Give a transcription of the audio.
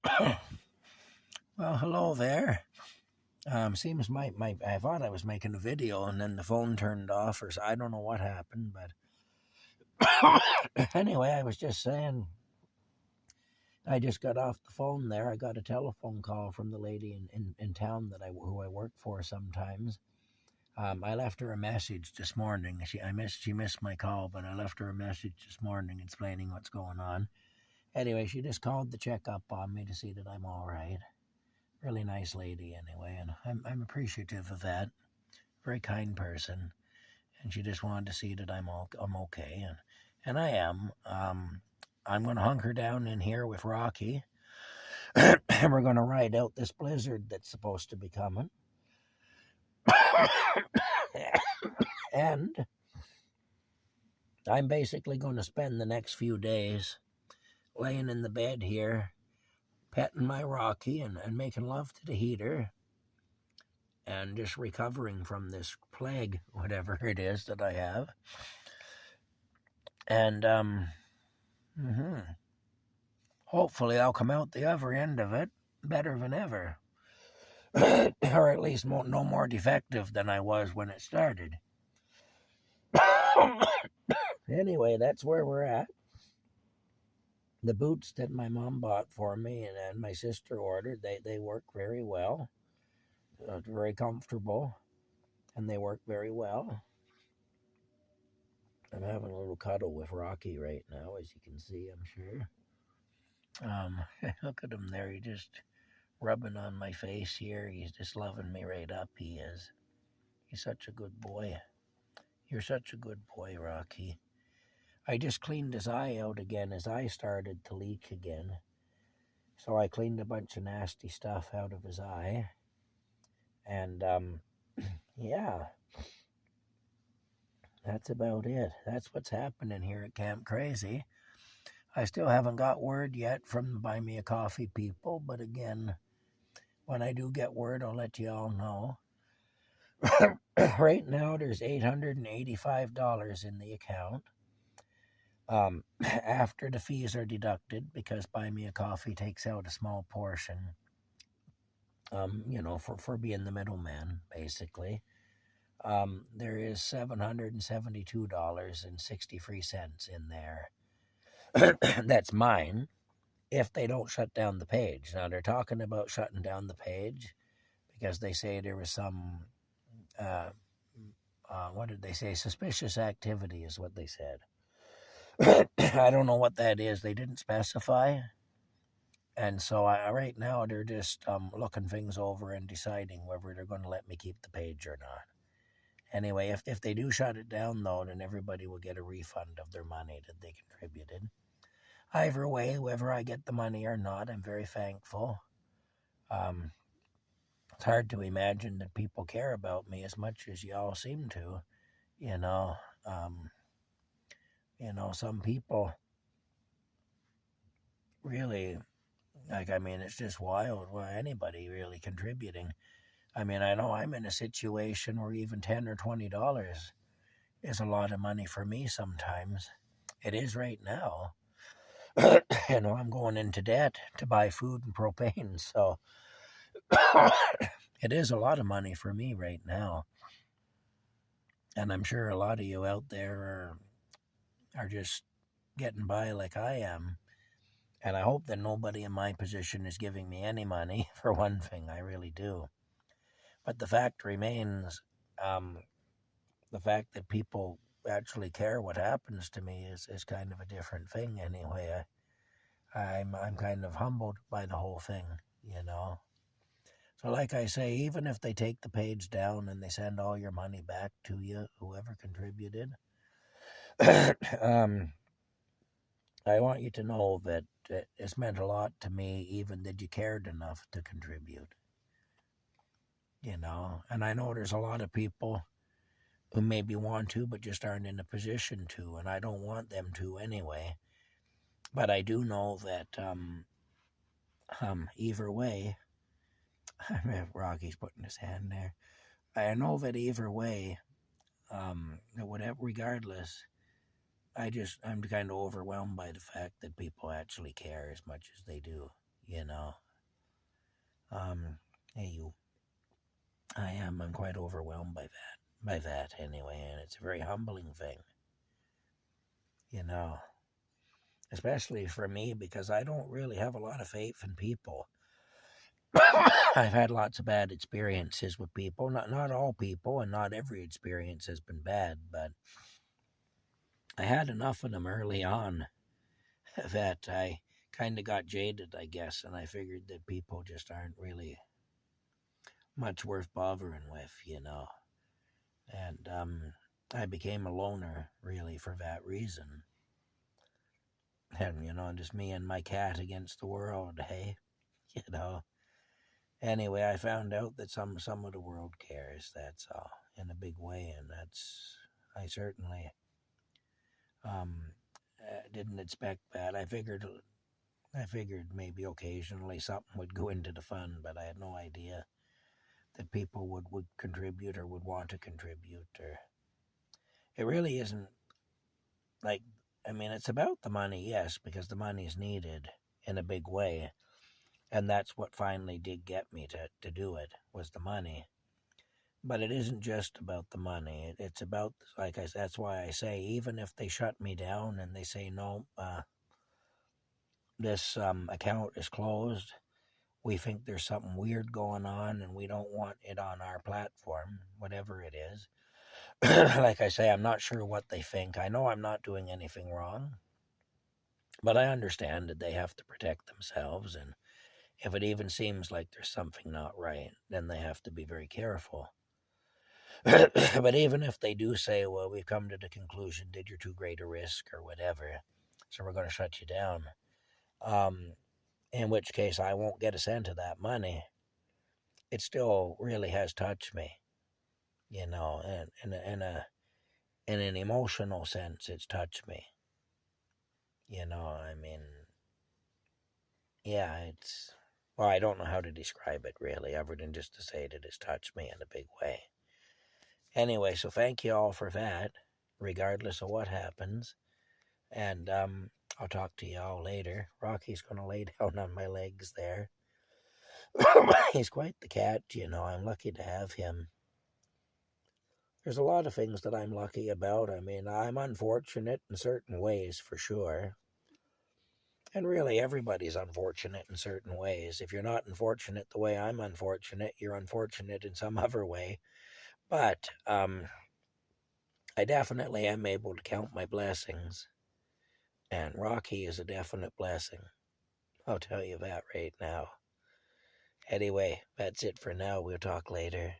Well, hello there. Seems I thought I was making a video and then the phone turned off, or so I don't know what happened, but anyway, I was just saying I just got off the phone there. I got a telephone call from the lady in town who I work for sometimes. I left her a message this morning. She missed my call, but I left her a message this morning explaining what's going on. Anyway, she just called to check up on me to see that I'm all right. Really nice lady anyway, and I'm appreciative of that. Very kind person, and she just wanted to see that I'm okay, and I am. I'm going to hunker down in here with Rocky, and we're going to ride out this blizzard that's supposed to be coming. And I'm basically going to spend the next few days laying in the bed here, petting my Rocky and making love to the heater and just recovering from this plague, whatever it is that I have. And hopefully I'll come out the other end of it better than ever. Or at least no more defective than I was when it started. Anyway, that's where we're at. The boots that my mom bought for me and my sister ordered, they work very well. Very comfortable, and they work very well. I'm having a little cuddle with Rocky right now, as you can see, I'm sure. Look at him there. He just rubbing on my face here. He's just loving me right up. He is. He's such a good boy. You're such a good boy, Rocky. I just cleaned his eye out again. His eye started to leak again. So I cleaned a bunch of nasty stuff out of his eye. And, yeah, that's about it. That's what's happening here at Camp Crazy. I still haven't got word yet from the Buy Me a Coffee people, but again, when I do get word, I'll let you all know. Right now, there's $885 in the account. After the fees are deducted, because Buy Me a Coffee takes out a small portion, for being the middleman, basically. There is $772.63 in there. That's mine, if they don't shut down the page. Now, they're talking about shutting down the page because they say there was some, what did they say? Suspicious activity is what they said. I don't know what that is. They didn't specify. And so right now they're just looking things over and deciding whether they're going to let me keep the page or not. Anyway, if they do shut it down, though, then everybody will get a refund of their money that they contributed. Either way, whether I get the money or not, I'm very thankful. It's hard to imagine that people care about me as much as y'all seem to. Some people really, it's just wild. Well, anybody really contributing. I know I'm in a situation where even $10 or $20 is a lot of money for me sometimes. It is right now. I'm going into debt to buy food and propane, so it is a lot of money for me right now. And I'm sure a lot of you out there are just getting by like I am. And I hope that nobody in my position is giving me any money, for one thing. I really do. But the fact remains, the fact that people actually care what happens to me is kind of a different thing anyway. I'm kind of humbled by the whole thing, So like I say, even if they take the page down and they send all your money back to you, whoever contributed, I want you to know that it's meant a lot to me, even that you cared enough to contribute. And I know there's a lot of people who maybe want to, but just aren't in a position to, and I don't want them to anyway. But I do know that either way, Rocky's putting his hand there. I know that either way, whatever, regardless, I'm kind of overwhelmed by the fact that people actually care as much as they do, you know. Hey, you, I'm quite overwhelmed by that anyway, and it's a very humbling thing, you know, especially for me because I don't really have a lot of faith in people. I've had lots of bad experiences with people, not all people, and not every experience has been bad, but I had enough of them early on that I kind of got jaded, I guess, and I figured that people just aren't really much worth bothering with, you know. And I became a loner, really, for that reason. And, you know, just me and my cat against the world, hey? You know. Anyway, I found out that some of the world cares, that's all, in a big way, and I certainly didn't expect that. I figured maybe occasionally something would go into the fund, but I had no idea that people would contribute or would want to contribute. Or it really isn't like, I mean, it's about the money, yes, because the money is needed in a big way. And that's what finally did get me to do it, was the money. But it isn't just about the money. It's about, like I said, that's why I say, even if they shut me down and they say, no, this account is closed, we think there's something weird going on and we don't want it on our platform, whatever it is. Like I say, I'm not sure what they think. I know I'm not doing anything wrong, but I understand that they have to protect themselves. And if it even seems like there's something not right, then they have to be very careful. But even if they do say, well, we've come to the conclusion that you're too great a risk or whatever, so we're going to shut you down, in which case I won't get a cent of that money, it still really has touched me, you know, and in an emotional sense, it's touched me. You know, I mean, yeah, it's, well, I don't know how to describe it really, other than just to say that it's touched me in a big way. Anyway, so thank you all for that, regardless of what happens. And I'll talk to y'all later. Rocky's going to lay down on my legs there. He's quite the cat, you know. I'm lucky to have him. There's a lot of things that I'm lucky about. I mean, I'm unfortunate in certain ways, for sure. And really, everybody's unfortunate in certain ways. If you're not unfortunate the way I'm unfortunate, you're unfortunate in some other way. But I definitely am able to count my blessings. And Rocky is a definite blessing. I'll tell you that right now. Anyway, that's it for now. We'll talk later.